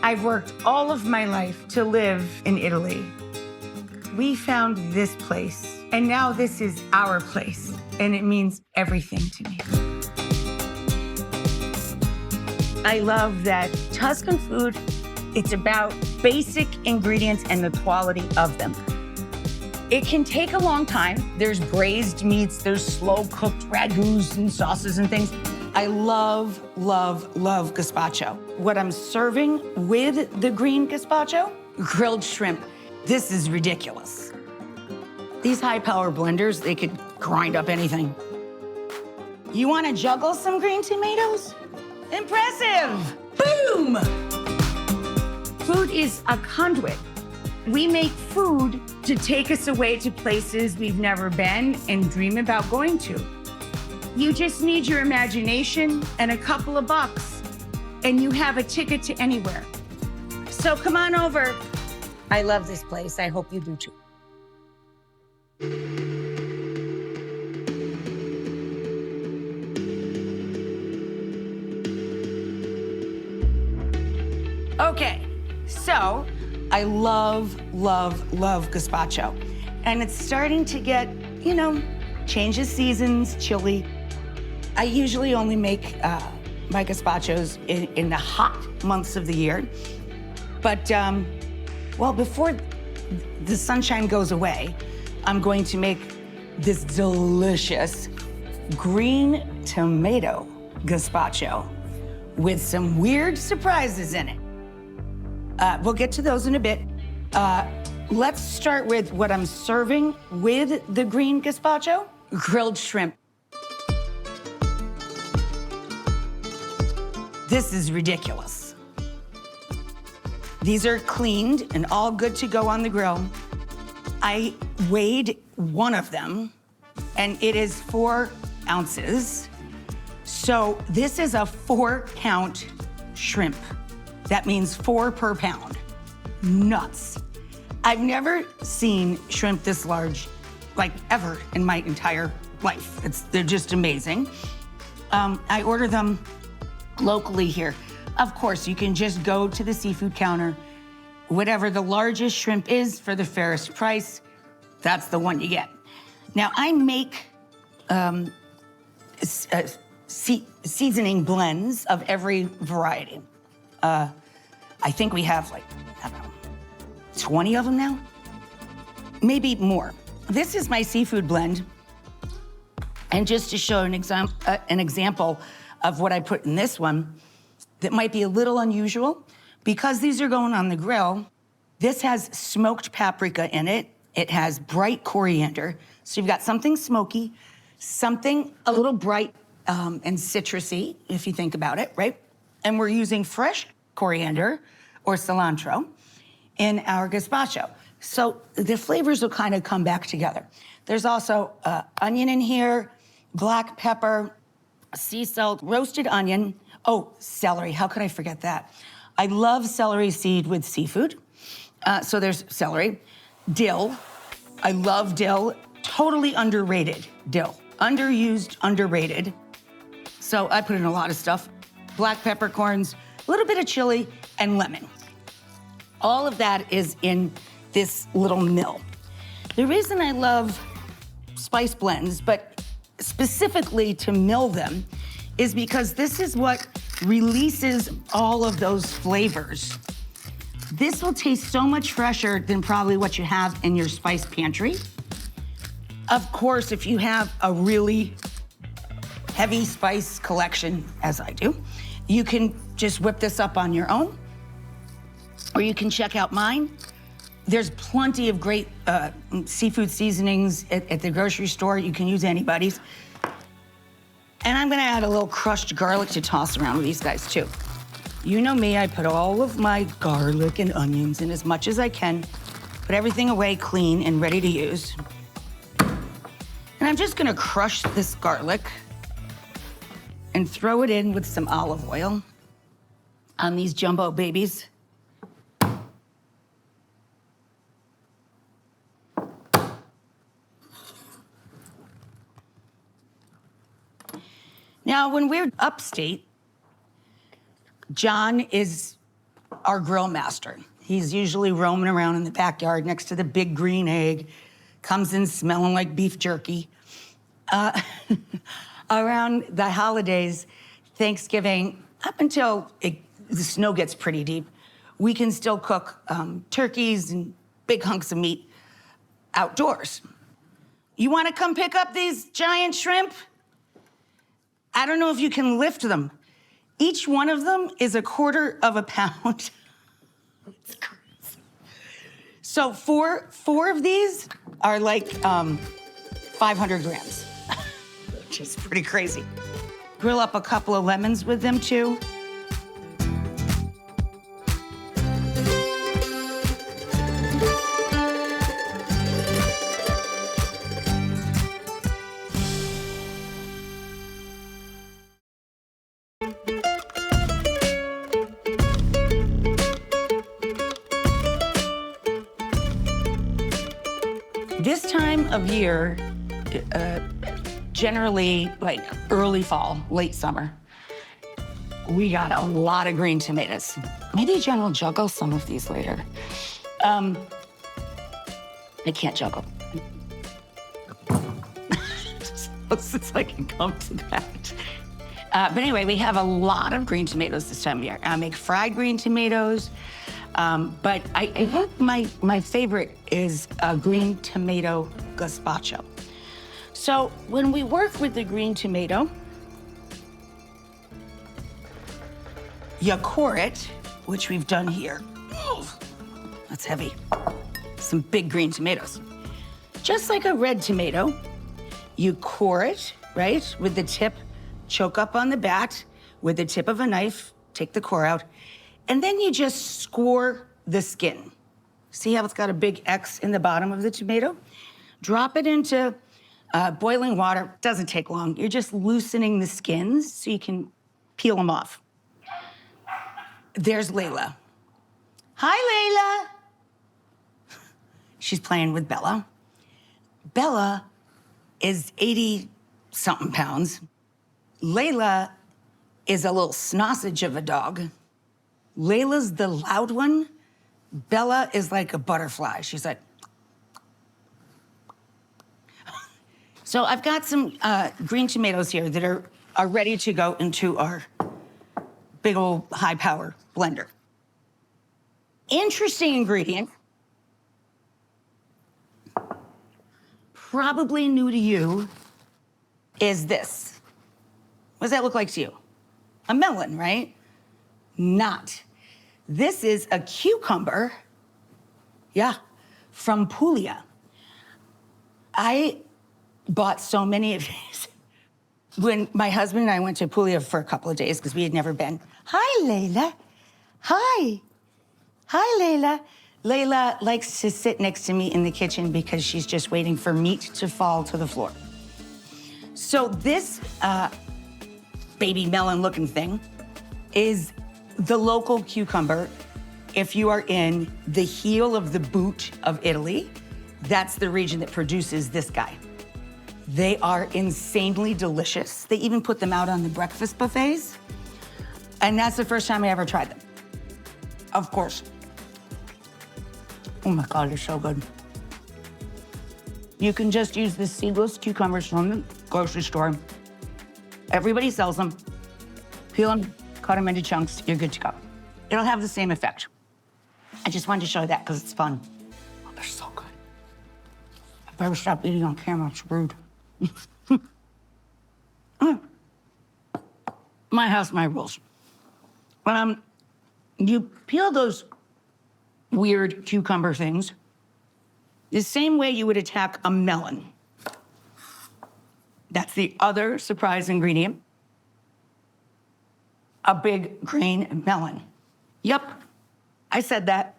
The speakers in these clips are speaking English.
I've worked all of my life to live in Italy. We found this place, and now this is our place, and it means everything to me. I love that Tuscan food, it's about basic ingredients and the quality of them. It can take a long time. There's braised meats, there's slow-cooked ragouts and sauces and things. I love, love, love gazpacho. What I'm serving with the green gazpacho, grilled shrimp. This is ridiculous. These high-power blenders, they could grind up anything. You want to juggle some green tomatoes? Impressive! Boom! Food is a conduit. We make food to take us away to places we've never been and dream about going to. You just need your imagination and a couple of bucks, and you have a ticket to anywhere. So come on over. I love this place. I hope you do too. Okay, so I love, love, love gazpacho. And it's starting to get, you know, changes seasons, chilly. I usually only make my gazpachos in the hot months of the year. But, well, before the sunshine goes away, I'm going to make this delicious green tomato gazpacho with some weird surprises in it. We'll get to those in a bit. Let's start with what I'm serving with the green gazpacho, grilled shrimp. This is ridiculous. These are cleaned and all good to go on the grill. I weighed one of them, and it is 4 ounces. So this is a 4-pound shrimp. That means 4 per pound. Nuts. I've never seen shrimp this large, like ever in my entire life. They're just amazing. I order them locally here. Of course, you can just go to the seafood counter. Whatever the largest shrimp is for the fairest price, that's the one you get. Now, I make seasoning blends of every variety. I think we have like, I don't know, 20 of them now? Maybe more. This is my seafood blend. And just to show an example of what I put in this one that might be a little unusual, because these are going on the grill, this has smoked paprika in it. It has bright coriander. So you've got something smoky, something a little bright and citrusy, if you think about it, right? And we're using fresh coriander or cilantro in our gazpacho. So the flavors will kind of come back together. There's also onion in here, black pepper, sea salt, roasted onion. Oh, celery, how could I forget that? I love celery seed with seafood. So there's celery, dill. I love dill, totally underrated dill. Underused, underrated. So I put in a lot of stuff. Black peppercorns, a little bit of chili, and lemon. All of that is in this little mill. The reason I love spice blends, but specifically to mill them, is because this is what releases all of those flavors. This will taste so much fresher than probably what you have in your spice pantry. Of course, if you have a really heavy spice collection, as I do, you can just whip this up on your own, or you can check out mine. There's plenty of great seafood seasonings at the grocery store. You can use anybody's. And I'm gonna add a little crushed garlic to toss around with these guys too. You know me, I put all of my garlic and onions in as much as I can, put everything away clean and ready to use. And I'm just gonna crush this garlic and throw it in with some olive oil on these jumbo babies. Now, when we're upstate, John is our grill master. He's usually roaming around in the backyard next to the big green egg, comes in smelling like beef jerky. Around the holidays, Thanksgiving, up until the snow gets pretty deep, we can still cook turkeys and big hunks of meat outdoors. You wanna come pick up these giant shrimp? I don't know if you can lift them. Each one of them is 1/4 of a pound. It's crazy. So four of these are like 500 grams, which is pretty crazy. Grill up a couple of lemons with them too. This time of year, generally like early fall, late summer, we got a lot of green tomatoes. Maybe Jen will juggle some of these later. I can't juggle. Closest I can come to that. But anyway, we have a lot of green tomatoes this time of year. I make fried green tomatoes. But I think my favorite is a green tomato gazpacho. So when we work with the green tomato, you core it, which we've done here. Oh, that's heavy. Some big green tomatoes. Just like a red tomato, you core it, right? With the tip, choke up on the bat with the tip of a knife, take the core out, and then you just score the skin. See how it's got a big X in the bottom of the tomato? Drop it into boiling water. Doesn't take long. You're just loosening the skins so you can peel them off. There's Layla. Hi, Layla. She's playing with Bella. Bella is 80-something pounds. Layla is a little sausage of a dog. Layla's the loud one. Bella is like a butterfly. She's like... So I've got some green tomatoes here that are ready to go into our big old high-power blender. Interesting ingredient. Probably new to you is this. What does that look like to you? A melon, right? Not. This is a cucumber, yeah, from Puglia. I bought so many of these. When my husband and I went to Puglia for a couple of days because we had never been. Hi, Layla. Hi. Hi, Layla. Layla likes to sit next to me in the kitchen because she's just waiting for meat to fall to the floor. So this baby melon-looking thing is the local cucumber. If you are in the heel of the boot of Italy, that's the region that produces this guy. They are insanely delicious. They even put them out on the breakfast buffets. And that's the first time I ever tried them. Of course. Oh my God, they're so good. You can just use the seedless cucumbers from the grocery store. Everybody sells them. Peel them, cut them into chunks, you're good to go. It'll have the same effect. I just wanted to show you that because it's fun. Oh, they're so good. I better stop eating on camera, it's rude. My house, my rules. You peel those weird cucumber things the same way you would attack a melon. That's the other surprise ingredient. A big green melon. Yep, I said that.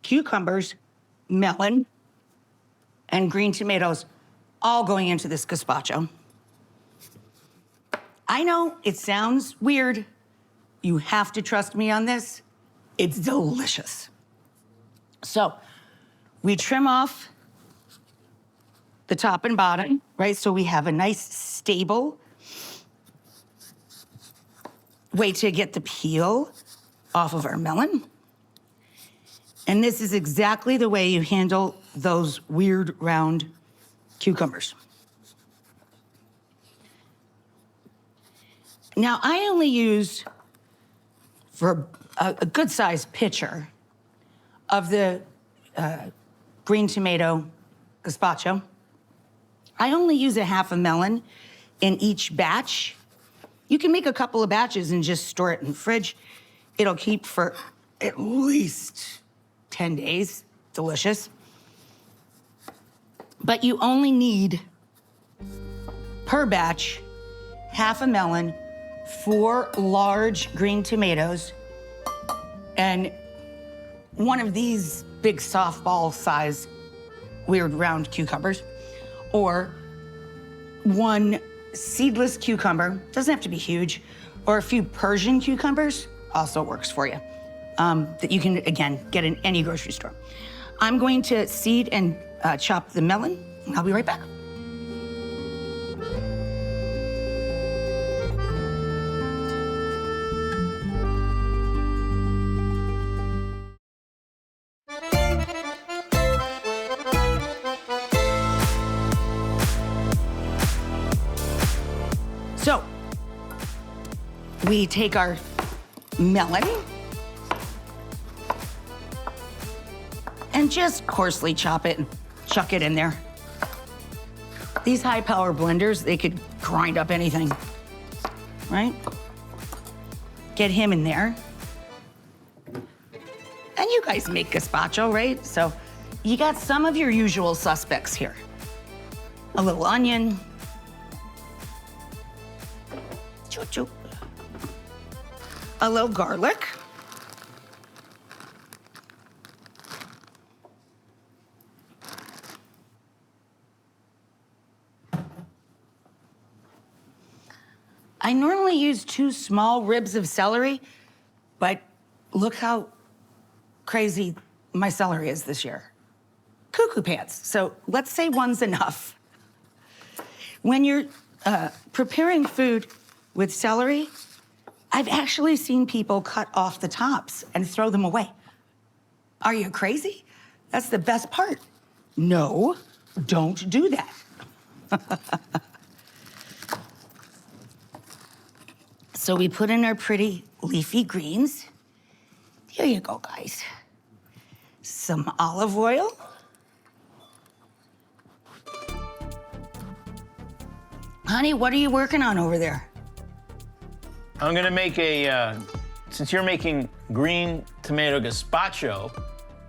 Cucumbers, melon, and green tomatoes all going into this gazpacho. I know it sounds weird. You have to trust me on this. It's delicious. So we trim off the top and bottom, right? So we have a nice stable way to get the peel off of our melon. And this is exactly the way you handle those weird round cucumbers. Now, I only use, for a good-sized pitcher of the green tomato gazpacho, I only use a half a melon in each batch. You can make a couple of batches and just store it in the fridge. It'll keep for at least 10 days. Delicious. But you only need, per batch, half a melon, 4 large green tomatoes, and one of these big softball size weird round cucumbers, or 1 seedless cucumber, doesn't have to be huge, or a few Persian cucumbers, also works for you, that you can, again, get in any grocery store. I'm going to seed and chop the melon, and I'll be right back. So, we take our melon and just coarsely chop it and chuck it in there. These high-power blenders, they could grind up anything, right? Get him in there. And you guys make gazpacho, right? So you got some of your usual suspects here. A little onion. Choo-choo. A little garlic. I normally use 2 small ribs of celery, but look how crazy my celery is this year. Cuckoo pants. So let's say 1's enough. When you're preparing food with celery, I've actually seen people cut off the tops and throw them away. Are you crazy? That's the best part. No, don't do that. So we put in our pretty leafy greens. Here you go, guys. Some olive oil. Honey, what are you working on over there? I'm gonna make since you're making green tomato gazpacho,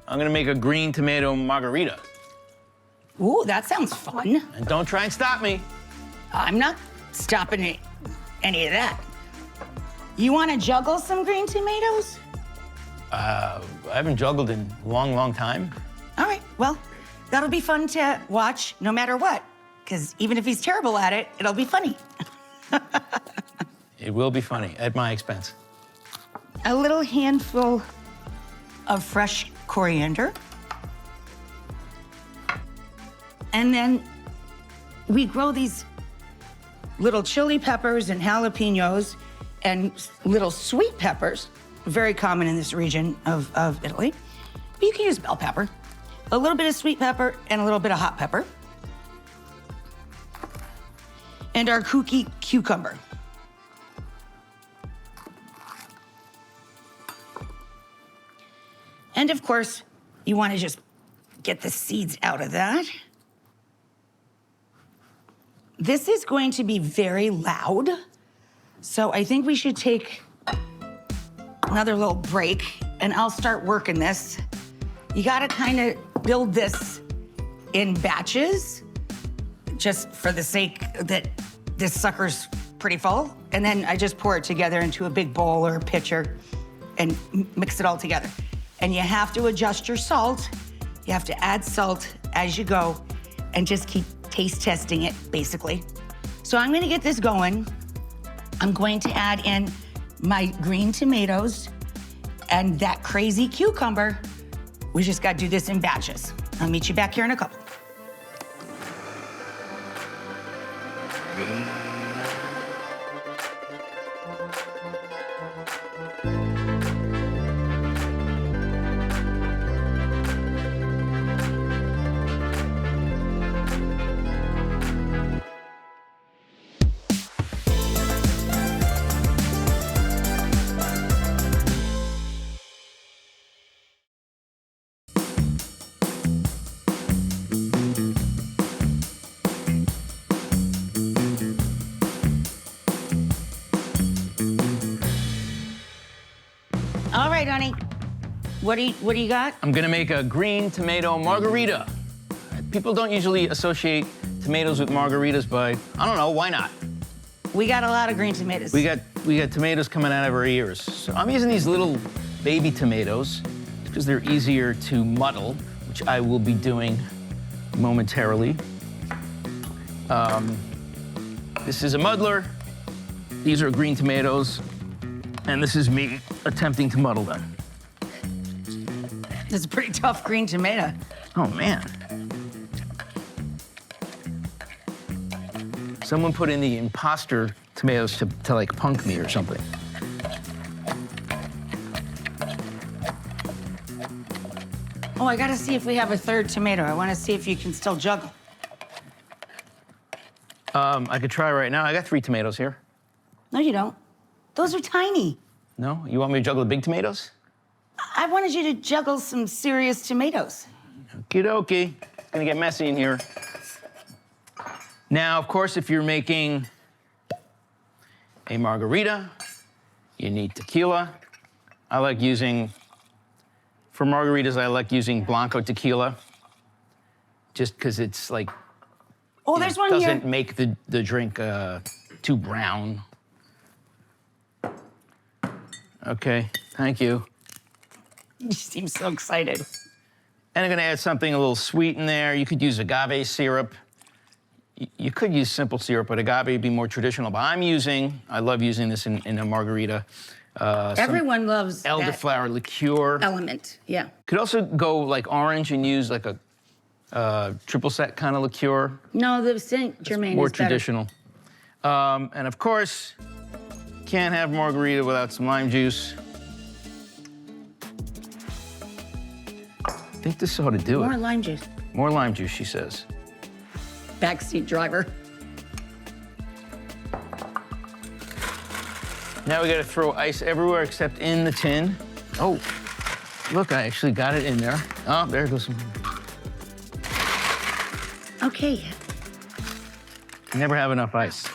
I'm gonna make a green tomato margarita. Ooh, that sounds fun. And don't try and stop me. I'm not stopping any of that. You want to juggle some green tomatoes? I haven't juggled in a long, long time. All right, well, that'll be fun to watch no matter what, because even if he's terrible at it, it'll be funny. It will be funny, at my expense. A little handful of fresh coriander. And then we grow these little chili peppers and jalapenos and little sweet peppers, very common in this region of Italy. But you can use bell pepper, a little bit of sweet pepper and a little bit of hot pepper. And our kooky cucumber. And of course, you want to just get the seeds out of that. This is going to be very loud, so I think we should take another little break, and I'll start working this. You gotta kind of build this in batches, just for the sake that this sucker's pretty full, and then I just pour it together into a big bowl or a pitcher and mix it all together. And you have to adjust your salt. You have to add salt as you go and just keep taste testing it, basically. So I'm gonna get this going. I'm going to add in my green tomatoes and that crazy cucumber. We just gotta do this in batches. I'll meet you back here in a couple. Johnny. What do you got? I'm gonna make a green tomato margarita. People don't usually associate tomatoes with margaritas, but I don't know, why not? We got a lot of green tomatoes. We got tomatoes coming out of our ears. So I'm using these little baby tomatoes because they're easier to muddle, which I will be doing momentarily. This is a muddler. These are green tomatoes, and this is me attempting to muddle them. It's a pretty tough green tomato. Oh, man. Someone put in the imposter tomatoes to like punk me or something. Oh, I gotta see if we have a third tomato. I wanna see if you can still juggle. I could try right now. I got 3 tomatoes here. No, you don't. Those are tiny. No? You want me to juggle the big tomatoes? I wanted you to juggle some serious tomatoes. Okie dokie. It's gonna get messy in here. Now, of course, if you're making a margarita, you need tequila. I like using, for margaritas, I like using Blanco tequila, just because it's like, Oh, there's one here. doesn't make the drink too brown. Okay, thank you. You seem so excited. And I'm gonna add something a little sweet in there. You could use agave syrup. You could use simple syrup, but agave would be more traditional. But I love using this in a margarita. Everyone loves elderflower liqueur. element, yeah. Could also go like orange and use like a triple sec kind of liqueur. No, the Saint Germain More is better. traditional. And of course, can't have margarita without some lime juice. I think this ought to do it. More lime juice. More lime juice, she says. Backseat driver. Now we gotta throw ice everywhere except in the tin. Oh, look, I actually got it in there. Oh, there goes some. Okay. You never have enough ice.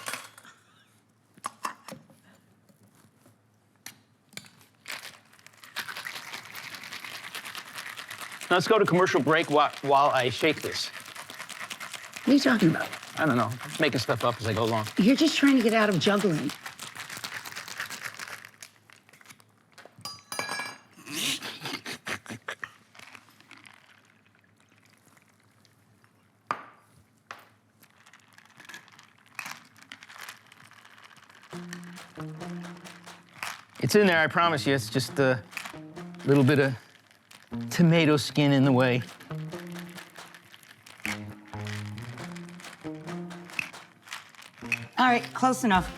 Now let's go to commercial break while I shake this. What are you talking about? I don't know, I'm just making stuff up as I go along. You're just trying to get out of juggling. It's in there, I promise you. It's just a little bit of tomato skin in the way. All right, close enough.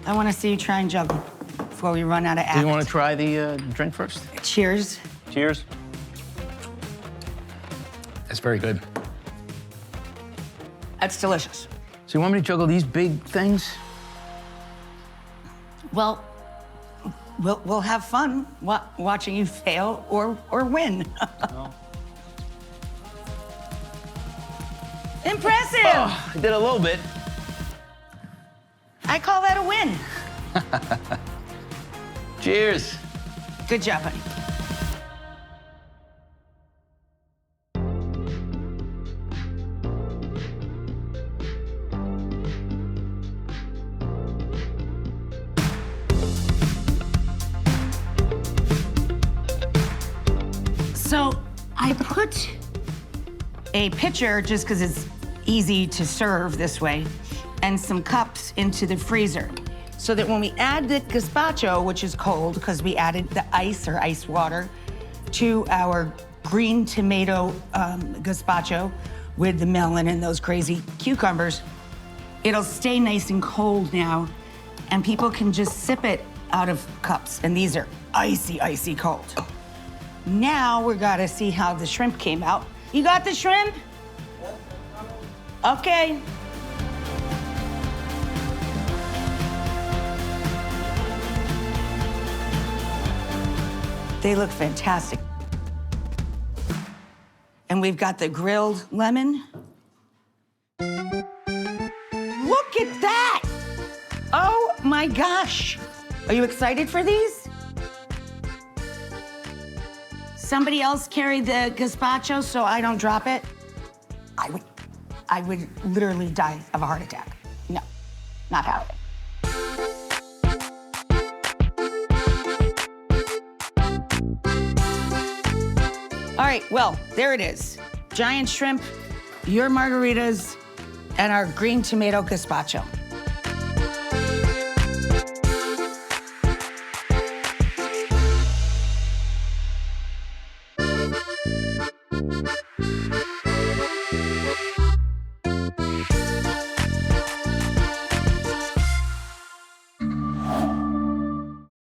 I want to see you try and juggle before we run out of act. Do you want to try the drink first? Cheers. Cheers. That's very good. That's delicious. So you want me to juggle these big things? Well, we'll have fun watching you fail or win. No. Impressive! Oh, I did a little bit. I call that a win. Cheers. Good job, honey. So I put a pitcher, just because it's easy to serve this way, and some cups into the freezer, so that when we add the gazpacho, which is cold because we added the ice or ice water, to our green tomato gazpacho with the melon and those crazy cucumbers, it'll stay nice and cold now, and people can just sip it out of cups, and these are icy, icy cold. Now we gotta see how the shrimp came out. You got the shrimp? Okay. They look fantastic. And we've got the grilled lemon. Look at that! Oh my gosh! Are you excited for these? somebody else carry the gazpacho so I don't drop it, I would literally die of a heart attack. No, not happening. All right, well, there it is. Giant shrimp, your margaritas, and our green tomato gazpacho.